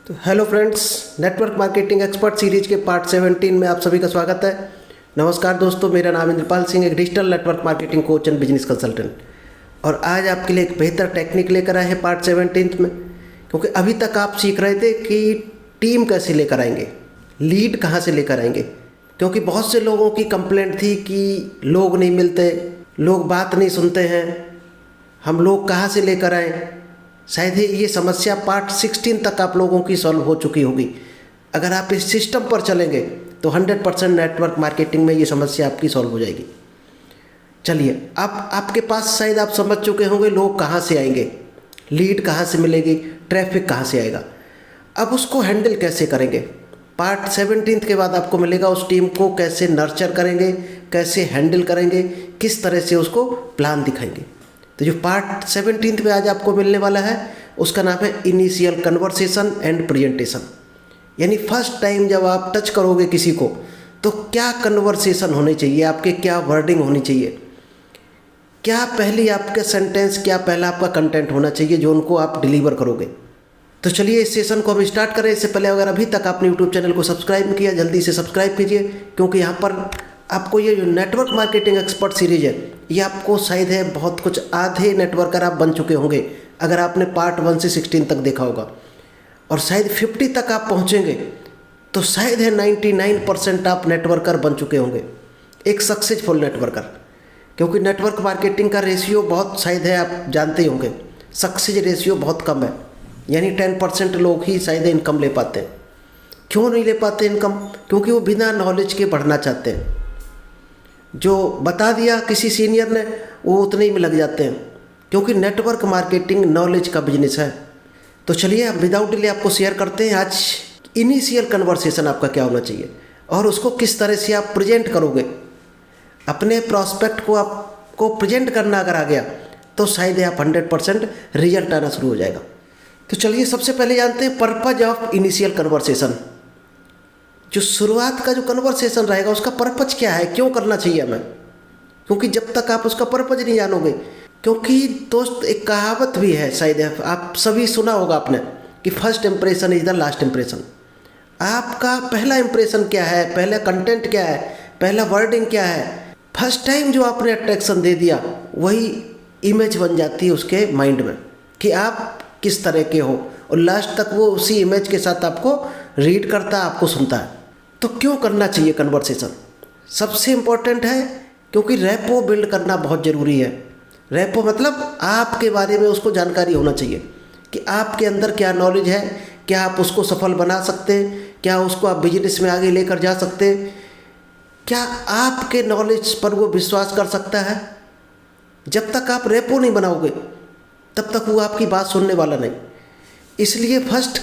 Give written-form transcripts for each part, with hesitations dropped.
तो hello friends, network marketing expert series के part 17 में आप सभी का स्वागत है। नमस्कार दोस्तों, मेरा नाम इंद्रपाल सिंह, एक digital network marketing coach and business consultant. और आज आपके लिए एक बेहतर टेक्निक लेकर आए हैं पार्ट 17 में। क्योंकि अभी तक आप सीख रहे थे कि टीम कैसे लेकर आएंगे, लीड कहाँ से लेकर आएंगे। क्योंकि बहुत से लोगों की कंप्लेंट थी कि लोग नहीं मिलते, लोग बात नहीं सुनते हैं, हम लोग कहाँ से लेकर आएँ। शायद ही ये समस्या पार्ट 16 तक आप लोगों की सॉल्व हो चुकी होगी। अगर आप इस सिस्टम पर चलेंगे तो 100% नेटवर्क मार्केटिंग में ये समस्या आपकी सॉल्व हो जाएगी। चलिए, अब आपके पास शायद आप समझ चुके होंगे लोग कहाँ से आएंगे, लीड कहाँ से मिलेगी, ट्रैफिक कहाँ से आएगा। अब उसको हैंडल कैसे करेंगे, पार्ट 17 के बाद आपको मिलेगा। उस टीम को कैसे नर्चर करेंगे, कैसे हैंडल करेंगे, किस तरह से उसको प्लान दिखाएंगे। तो जो पार्ट 17 में आज आपको मिलने वाला है उसका नाम है इनिशियल कन्वर्सेशन एंड प्रेजेंटेशन। यानी फर्स्ट टाइम जब आप टच करोगे किसी को तो क्या कन्वर्सेशन होने चाहिए, आपके क्या वर्डिंग होनी चाहिए, क्या पहली आपके सेंटेंस, क्या पहला आपका कंटेंट होना चाहिए जो उनको आप डिलीवर करोगे। तो चलिए इस सेशन को हम स्टार्ट करें। इससे पहले अगर अभी तक आपने यूट्यूब चैनल को सब्सक्राइब किया, जल्दी से सब्सक्राइब कीजिए। क्योंकि यहाँ पर आपको ये जो नेटवर्क मार्केटिंग एक्सपर्ट सीरीज है ये आपको शायद है बहुत कुछ आधे नेटवर्कर आप बन चुके होंगे अगर आपने पार्ट 1 से 16 तक देखा होगा। और शायद 50 तक आप पहुँचेंगे तो शायद है 99% आप नेटवर्कर बन चुके होंगे, एक सक्सेसफुल नेटवर्कर। क्योंकि नेटवर्क मार्केटिंग का रेशियो बहुत शायद है आप जानते ही होंगे, सक्सेस रेशियो बहुत कम है। यानी 10% लोग ही शायद इनकम ले पाते हैं। क्यों नहीं ले पाते इनकम? क्योंकि वो बिना नॉलेज के बढ़ना चाहते हैं। जो बता दिया किसी सीनियर ने वो उतने ही में लग जाते हैं। क्योंकि नेटवर्क मार्केटिंग नॉलेज का बिजनेस है। तो चलिए हम विदाउट डिले आपको शेयर करते हैं आज इनिशियल कन्वर्सेशन आपका क्या होना चाहिए और उसको किस तरह से आप प्रेजेंट करोगे। अपने प्रॉस्पेक्ट को आपको प्रेजेंट करना अगर आ गया तो शायद आप 100% रिजल्ट आना शुरू हो जाएगा। तो चलिए सबसे पहले जानते हैं पर्पज ऑफ इनिशियल कन्वर्सेशन। जो शुरुआत का जो कन्वर्सेशन रहेगा उसका पर्पज क्या है, क्यों करना चाहिए हमें। क्योंकि जब तक आप उसका पर्पज नहीं जानोगे, क्योंकि दोस्त एक कहावत भी है, शायद आप सभी सुना होगा आपने कि first impression is the last impression. आपका पहला इंप्रेशन क्या है, पहला कंटेंट क्या है, पहला वर्डिंग क्या है, फर्स्ट टाइम जो आपने अट्रैक्शन दे दिया वही इमेज बन जाती है उसके माइंड में कि आप किस तरह के हो। और लास्ट तक वो उसी इमेज के साथ आपको रीड करता है, आपको सुनता है। तो क्यों करना चाहिए कन्वर्सेशन? सबसे इम्पोर्टेंट है क्योंकि रैपो बिल्ड करना बहुत ज़रूरी है। रैपो मतलब आपके बारे में उसको जानकारी होना चाहिए कि आपके अंदर क्या नॉलेज है, क्या आप उसको सफल बना सकते हैं, क्या उसको आप बिजनेस में आगे लेकर जा सकते हैं, क्या आपके नॉलेज पर वो विश्वास कर सकता है। जब तक आप रैपो नहीं बनाओगे तब तक वो आपकी बात सुनने वाला नहीं। इसलिए फर्स्ट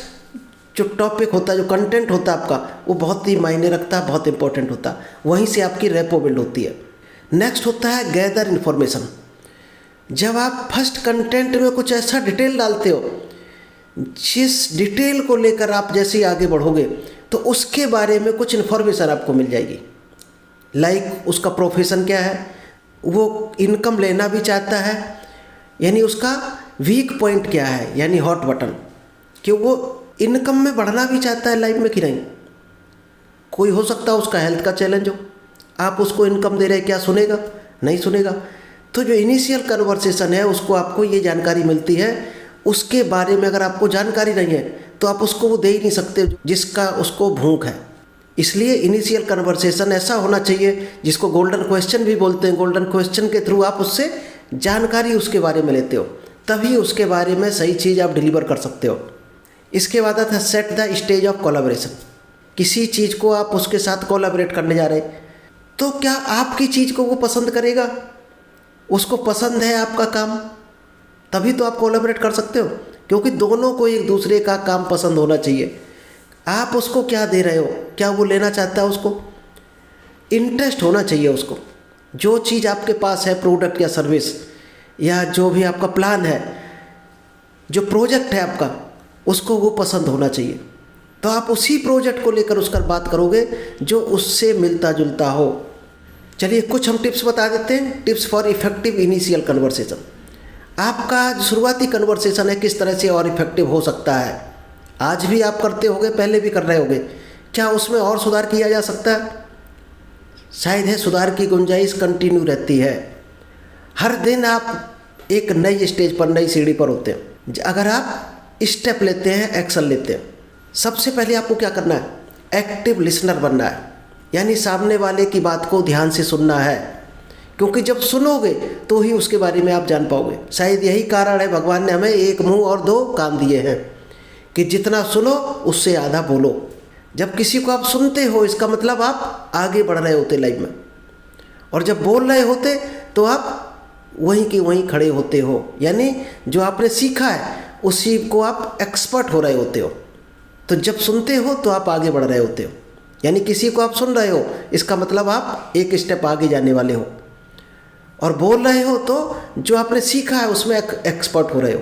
जो टॉपिक होता है, जो कंटेंट होता है आपका, वो बहुत ही मायने रखता है, बहुत इंपॉर्टेंट होता है। वहीं से आपकी रैपो बिल्ड होती है। नेक्स्ट होता है गैदर इन्फॉर्मेशन। जब आप फर्स्ट कंटेंट में कुछ ऐसा डिटेल डालते हो जिस डिटेल को लेकर आप जैसे ही आगे बढ़ोगे तो उसके बारे में कुछ इन्फॉर्मेशन आपको मिल जाएगी। लाइक उसका प्रोफेशन क्या है, वो इनकम लेना भी चाहता है, यानी उसका वीक पॉइंट क्या है, यानी हॉट बटन, कि वो इनकम में बढ़ना भी चाहता है लाइफ में कि नहीं। कोई हो सकता है उसका हेल्थ का चैलेंज हो, आप उसको इनकम दे रहे हैं, क्या सुनेगा? नहीं सुनेगा। तो जो इनिशियल कन्वर्सेशन है उसको आपको ये जानकारी मिलती है, उसके बारे में अगर आपको जानकारी नहीं है तो आप उसको वो दे ही नहीं सकते जिसका उसको भूख है। इसलिए इनिशियल कन्वर्सेशन ऐसा होना चाहिए जिसको गोल्डन क्वेश्चन भी बोलते हैं। गोल्डन क्वेश्चन के थ्रू आप उससे जानकारी उसके बारे में लेते हो, तभी उसके बारे में सही चीज़ आप डिलीवर कर सकते हो। इसके बाद आता है set the stage of collaboration. किसी चीज़ को आप उसके साथ कोलैबोरेट करने जा रहे हैं तो क्या आपकी चीज़ को वो पसंद करेगा, उसको पसंद है आपका काम, तभी तो आप कोलैबोरेट कर सकते हो। क्योंकि दोनों को एक दूसरे का काम पसंद होना चाहिए। आप उसको क्या दे रहे हो, क्या वो लेना चाहता है, उसको इंटरेस्ट होना चाहिए। उसको जो चीज़ आपके पास है, प्रोडक्ट या सर्विस या जो भी आपका प्लान है, जो प्रोजेक्ट है आपका, उसको वो पसंद होना चाहिए। तो आप उसी प्रोजेक्ट को लेकर उसका बात करोगे जो उससे मिलता जुलता हो। चलिए कुछ हम टिप्स बता देते हैं, tips for effective initial conversation. आपका जो शुरुआती कन्वर्सेशन है किस तरह से और इफेक्टिव हो सकता है आज भी आप करते होगे, पहले भी कर रहे होगे। क्या उसमें और सुधार किया जा सकता है? शायद है, सुधार की गुंजाइश कंटिन्यू रहती है। हर दिन आप एक नई स्टेज पर, नई सीढ़ी पर होते हैं। अगर आप स्टेप लेते हैं, एक्शन लेते हैं, सबसे पहले आपको क्या करना है? एक्टिव लिसनर बनना है, यानी सामने वाले की बात को ध्यान से सुनना है, क्योंकि जब सुनोगे तो ही उसके बारे में आप जान पाओगे। शायद यही कारण है भगवान ने हमें एक मुंह और दो कान दिए हैं कि जितना सुनो उससे आधा बोलो। जब किसी को आप सुनते हो, इसका मतलब आप आगे बढ़ रहे होते लाइफ में, और जब बोल रहे होते तो आप वहीं के वहीं खड़े होते हो, यानी जो आपने सीखा है उसी को आप एक्सपर्ट हो रहे होते हो। तो जब सुनते हो तो आप आगे बढ़ रहे होते हो, यानी किसी को आप सुन रहे हो, इसका मतलब आप एक स्टेप आगे जाने वाले हो। और बोल रहे हो तो जो आपने सीखा है उसमें एक्सपर्ट हो रहे हो।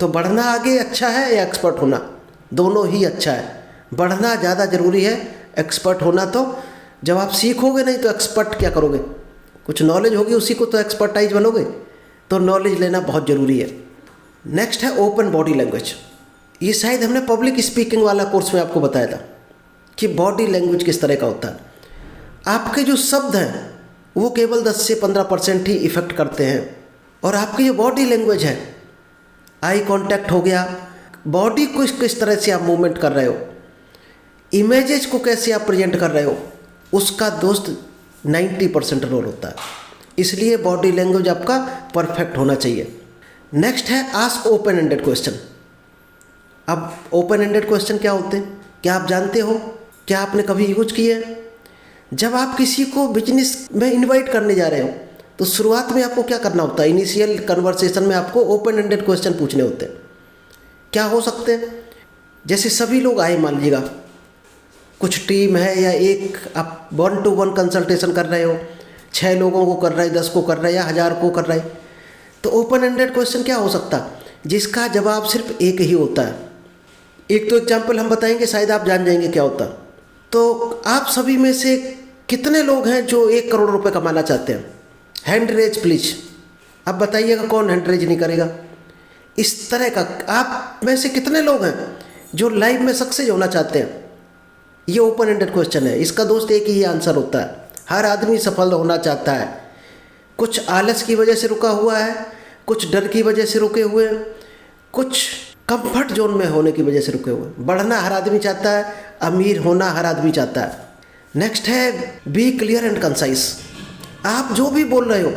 तो बढ़ना आगे अच्छा है या एक्सपर्ट होना? दोनों ही अच्छा है। बढ़ना ज़्यादा ज़रूरी है, एक्सपर्ट होना तो जब आप सीखोगे नहीं तो एक्सपर्ट क्या करोगे? कुछ नॉलेज होगी उसी को तो एक्सपर्टाइज बनोगे। तो नॉलेज लेना बहुत ज़रूरी है। नेक्स्ट है ओपन बॉडी लैंग्वेज। ये शायद हमने पब्लिक स्पीकिंग वाला कोर्स में आपको बताया था कि बॉडी लैंग्वेज किस तरह का होता है। आपके जो शब्द हैं वो केवल 10 से 15% ही इफ़ेक्ट करते हैं, और आपकी जो बॉडी लैंग्वेज है, आई कांटेक्ट हो गया, बॉडी को किस तरह से आप मूवमेंट कर रहे हो, इमेजेस को कैसे आप प्रेजेंट कर रहे हो, उसका दोस्त 90% रोल होता है। इसलिए बॉडी लैंग्वेज आपका परफेक्ट होना चाहिए। नेक्स्ट है आस्क ओपन एंडेड क्वेश्चन। अब ओपन एंडेड क्वेश्चन क्या होते हैं, क्या आप जानते हो? क्या आपने कभी यूज किए हैं? जब आप किसी को बिजनेस में इनवाइट करने जा रहे हो तो शुरुआत में आपको क्या करना होता है? इनिशियल कन्वर्सेशन में आपको ओपन एंडेड क्वेश्चन पूछने होते हैं। क्या हो सकते हैं? जैसे सभी लोग आए, मान लीजिएगा कुछ टीम है, या एक आप 1-to-1 कंसल्टेशन कर रहे हो, 6 लोगों को कर रहे, 10 को कर रहे, या 1000 को कर रहे, तो ओपन एंडेड क्वेश्चन क्या हो सकता है जिसका जवाब सिर्फ एक ही होता है। एक तो एग्जाम्पल हम बताएंगे, शायद आप जान जाएंगे क्या होता। तो आप सभी में से कितने लोग हैं जो 1 करोड़ रुपए कमाना चाहते हैं? Hand raise please. अब बताइएगा कौन हैंड रेज नहीं करेगा? इस तरह का आप में से कितने लोग हैं जो लाइफ में सक्सेस होना चाहते हैं? ये ओपन एंडेड क्वेश्चन है। इसका दोस्त एक ही आंसर होता है। हर आदमी सफल होना चाहता है। कुछ आलस की वजह से रुका हुआ है, कुछ डर की वजह से रुके हुए हैं, कुछ कंफर्ट जोन में होने की वजह से रुके हुए हैं। बढ़ना हर आदमी चाहता है, अमीर होना हर आदमी चाहता है। नेक्स्ट है बी क्लियर एंड कंसाइज। आप जो भी बोल रहे हो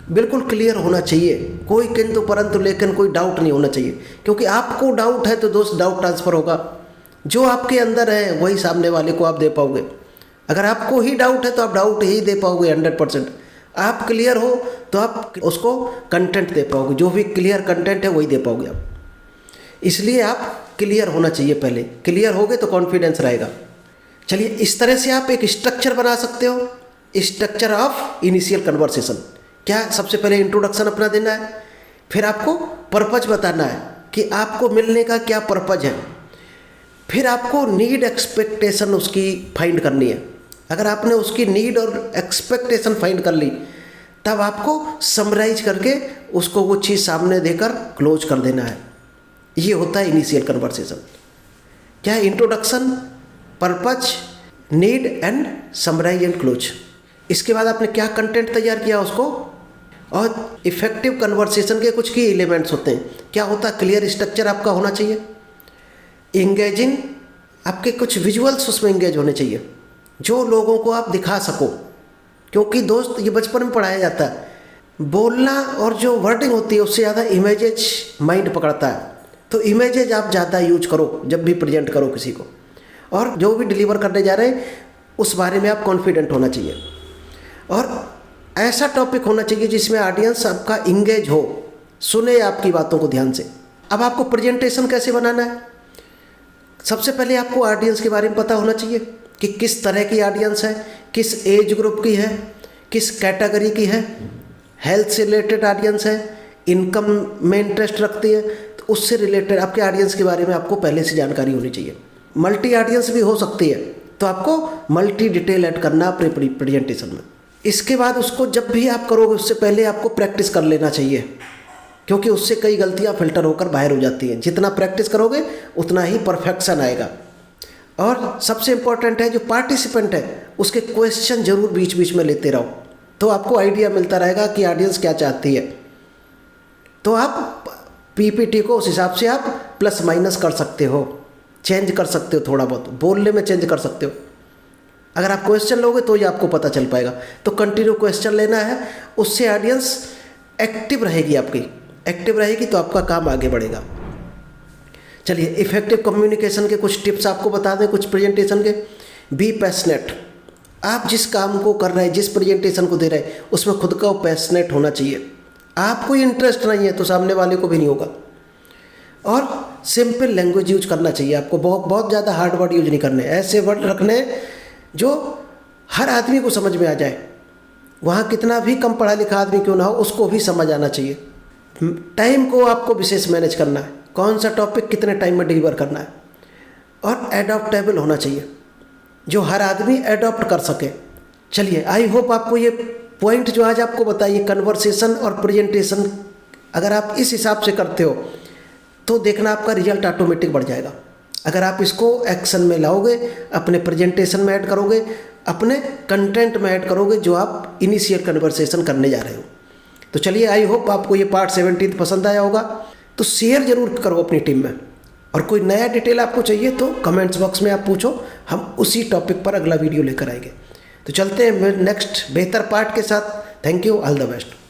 बिल्कुल क्लियर होना चाहिए, कोई किंतु परंतु लेकिन कोई डाउट नहीं होना चाहिए, क्योंकि आपको डाउट है तो दोस्त डाउट ट्रांसफ़र होगा। जो आपके अंदर है वही सामने वाले को आप दे पाओगे। अगर आपको ही डाउट है तो आप डाउट ही दे पाओगे 100%। आप क्लियर हो तो आप उसको कंटेंट दे पाओगे, जो भी क्लियर कंटेंट है वही दे पाओगे आप। इसलिए आप क्लियर होना चाहिए पहले। क्लियर होगे तो कॉन्फिडेंस रहेगा। चलिए, इस तरह से आप एक स्ट्रक्चर बना सकते हो, स्ट्रक्चर ऑफ इनिशियल कन्वर्सेशन। क्या? सबसे पहले इंट्रोडक्शन अपना देना है, फिर आपको पर्पज बताना है कि आपको मिलने का क्या पर्पज है, फिर आपको नीड एक्सपेक्टेशन उसकी फाइंड करनी है। अगर आपने उसकी नीड और एक्सपेक्टेशन फाइंड कर ली, तब आपको समराइज करके उसको वो चीज़ सामने देकर क्लोज कर देना है। ये होता है इनिशियल कन्वर्सेशन। क्या? Introduction, purpose, need and summarise and close. इसके बाद आपने क्या कंटेंट तैयार किया उसको, और इफेक्टिव कन्वर्सेशन के कुछ की एलिमेंट्स होते हैं। क्या होता है? क्लियर स्ट्रक्चर आपका होना चाहिए, इंगेजिंग, आपके कुछ विजुअल्स उसमें इंगेज होने चाहिए जो लोगों को आप दिखा सको, क्योंकि दोस्त ये बचपन में पढ़ाया जाता है, बोलना और जो वर्डिंग होती है उससे ज़्यादा इमेजेज माइंड पकड़ता है। तो इमेजेज आप ज़्यादा यूज करो जब भी प्रेजेंट करो किसी को, और जो भी डिलीवर करने जा रहे हैं उस बारे में आप कॉन्फिडेंट होना चाहिए, और ऐसा टॉपिक होना चाहिए जिसमें ऑडियंस आपका इंगेज हो, सुने आपकी बातों को ध्यान से। अब आपको प्रेजेंटेशन कैसे बनाना है? सबसे पहले आपको ऑडियंस के बारे में पता होना चाहिए कि किस तरह की ऑडियंस है, किस एज ग्रुप की है, किस कैटेगरी की है, हेल्थ से रिलेटेड ऑडियंस है, इनकम में इंटरेस्ट रखती है, तो उससे रिलेटेड आपके ऑडियंस के बारे में आपको पहले से जानकारी होनी चाहिए। मल्टी ऑडियंस भी हो सकती है, तो आपको मल्टी डिटेल ऐड करना अपने प्रेजेंटेशन में। इसके बाद उसको जब भी आप करोगे उससे पहले आपको प्रैक्टिस कर लेना चाहिए, क्योंकि उससे कई गलतियां फिल्टर होकर बाहर हो जाती हैं। जितना प्रैक्टिस करोगे उतना ही परफेक्शन आएगा। और सबसे इम्पोर्टेंट है जो पार्टिसिपेंट है उसके क्वेश्चन जरूर बीच बीच में लेते रहो, तो आपको आइडिया मिलता रहेगा कि ऑडियंस क्या चाहती है। तो आप पीपीटी को उस हिसाब से आप प्लस माइनस कर सकते हो, चेंज कर सकते हो, थोड़ा बहुत बोलने में चेंज कर सकते हो। अगर आप क्वेश्चन लोगे तो ये आपको पता चल पाएगा। तो कंटिन्यू क्वेश्चन लेना है, उससे ऑडियंस एक्टिव रहेगी, आपकी एक्टिव रहेगी तो आपका काम आगे बढ़ेगा। चलिए इफेक्टिव कम्युनिकेशन के कुछ टिप्स आपको बता दें, कुछ प्रेजेंटेशन के। Be passionate. आप जिस काम को कर रहे हैं, जिस प्रेजेंटेशन को दे रहे हैं, उसमें खुद का पैशनेट होना चाहिए। आपको इंटरेस्ट नहीं है तो सामने वाले को भी नहीं होगा। और सिंपल लैंग्वेज यूज करना चाहिए आपको, बहुत ज़्यादा हार्ड वर्ड यूज नहीं करने। ऐसे वर्ड रखने जो हर आदमी को समझ में आ जाए, वहाँ कितना भी कम पढ़ा लिखा आदमी क्यों ना हो उसको भी समझ आना चाहिए। टाइम को आपको विशेष मैनेज करना है, कौन सा टॉपिक कितने टाइम में डिलीवर करना है। और एडॉप्टेबल होना चाहिए, जो हर आदमी एडॉप्ट कर सके। चलिए आई होप आपको ये पॉइंट जो आज आपको बताइए, कन्वर्सेशन और प्रेजेंटेशन, अगर आप इस हिसाब से करते हो तो देखना आपका रिजल्ट ऑटोमेटिक बढ़ जाएगा। अगर आप इसको एक्शन में लाओगे, अपने प्रेजेंटेशन में ऐड करोगे, अपने कंटेंट में ऐड करोगे जो आप इनिशियल कन्वर्सेशन करने जा रहे हो। तो चलिए आई होप आपको ये पार्ट 17 पसंद आया होगा, तो शेयर जरूर करो अपनी टीम में। और कोई नया डिटेल आपको चाहिए तो कमेंट्स बॉक्स में आप पूछो, हम उसी टॉपिक पर अगला वीडियो लेकर आएंगे। तो चलते हैं नेक्स्ट बेहतर पार्ट के साथ। Thank you, all the best.